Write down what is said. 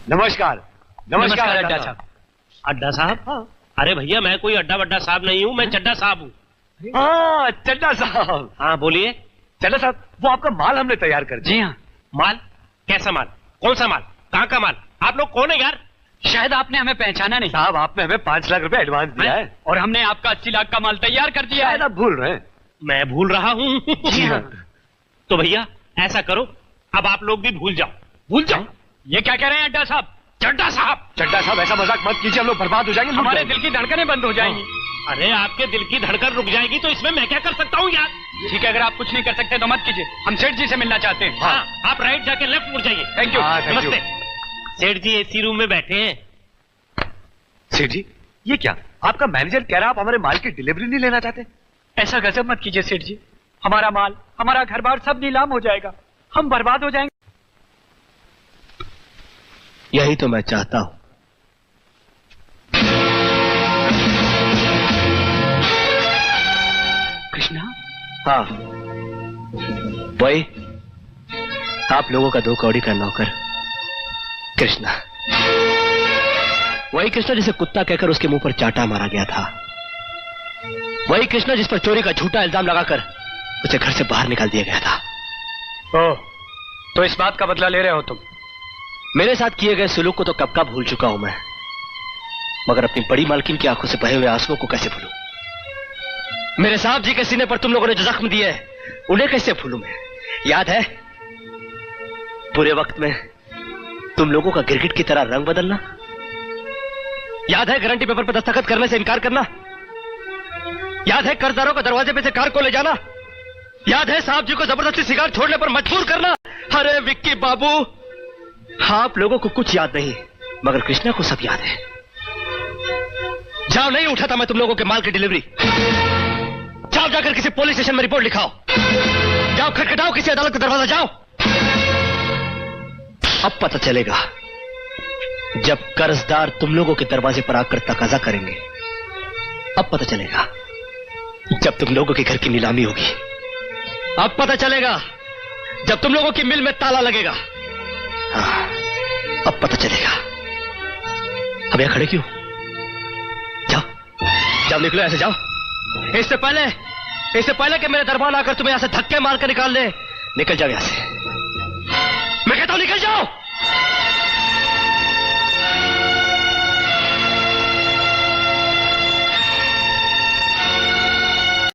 नमस्कार। नमस्कार अड्डा साहब। अड्डा साहब? हाँ। अरे भैया मैं कोई अड्डा वड्डा साहब नहीं हूँ, मैं चड्डा साहब हूँ। हाँ, चड्डा साहब। हाँ बोलिए। चड्डा साहब, वो आपका माल हमने तैयार कर दिया। जी हाँ। माल? कैसा माल? कौन सा माल? कहाँ का माल? आप लोग कौन है यार? शायद आपने हमें पहचाना नहीं साहब, आपने हमें 5 लाख रुपए एडवांस दिया है और हमने आपका 80 लाख का माल तैयार कर दिया शायद है। आप भूल रहे हैं। मैं भूल रहा हूँ? जी हाँ। तो भैया ऐसा करो, अब आप लोग भी भूल जाओ। भूल जाओ। ये क्या कह रहे हैं अड्डा साहब? चड्डा साहब! चड्डा साहब, ऐसा मजाक मत कीजिए, हम लोग बर्बाद हो जाएंगे। हमारे दिल की धड़कनें बंद हो जाएंगी। अरे आपके दिल की धड़कन रुक जाएगी तो इसमें मैं क्या कर सकता हूँ यार? ठीक है, अगर आप कुछ नहीं कर सकते तो मत कीजिए, हम सेठ जी से मिलना चाहते हैं। हाँ, आप राइट जाके लेफ्ट मुड़ जाइए। Thank you. हाँ, thank you। नमस्ते। सेठ जी एसी रूम में बैठे हैं। सेठ जी, ये क्या? आपका मैनेजर कह रहा है आप हमारे माल की डिलीवरी नहीं लेना चाहते? ऐसा गजब मत कीजिए सेठ जी, हमारा माल, हमारा घर बार सब नीलाम हो जाएगा, हम बर्बाद हो जाएंगे। यही तो मैं चाहता हूं। कृष्णा? हाँ, वही आप लोगों का 2 कौड़ी का नौकर कृष्णा। वही कृष्णा जिसे कुत्ता कहकर उसके मुंह पर चाटा मारा गया था। वही कृष्णा जिस पर चोरी का झूठा इल्जाम लगाकर उसे घर से बाहर निकाल दिया गया था। ओह, तो इस बात का बदला ले रहे हो तुम? मेरे साथ किए गए सुलूक को तो कब का भूल चुका हूं मैं, मगर अपनी बड़ी मालकिन की आंखों से बहे हुए आंसुओं को कैसे भूलूं? मेरे साहब जी के सीने पर तुम लोगों ने जो जख्म दिए उन्हें कैसे भूलूं मैं? याद है बुरे वक्त में तुम लोगों का गिरगिट की तरह रंग बदलना? याद है गारंटी पेपर पर दस्तखत करने से इनकार करना? याद है कर्जदारों को दरवाजे पे से कार को ले जाना? याद है साहब जी को जबरदस्ती सिगार छोड़ने पर मजबूर करना? अरे विक्की बाबू, आप लोगों को कुछ याद नहीं, मगर कृष्णा को सब याद है। जाओ, नहीं उठा था मैं तुम लोगों के माल की डिलीवरी। जाओ, जाकर किसी पुलिस स्टेशन में रिपोर्ट लिखाओ। जाओ, खटखटाओ किसी अदालत का दरवाजा, जाओ। अब पता चलेगा जब कर्जदार तुम लोगों के दरवाजे पर आकर तकाजा करेंगे। अब पता चलेगा जब तुम लोगों के घर की नीलामी होगी। अब पता चलेगा जब तुम लोगों की मिल में ताला लगेगा। हाँ, अब पता चलेगा। अब यहां खड़े क्यों? जाओ, जाओ, निकलो, ऐसे जाओ। इससे पहले कि मेरे दरबार आकर तुम्हें यहां से धक्के मारकर निकाल दे, निकल जाओ यहां से। मैं कहता हूं निकल जाओ।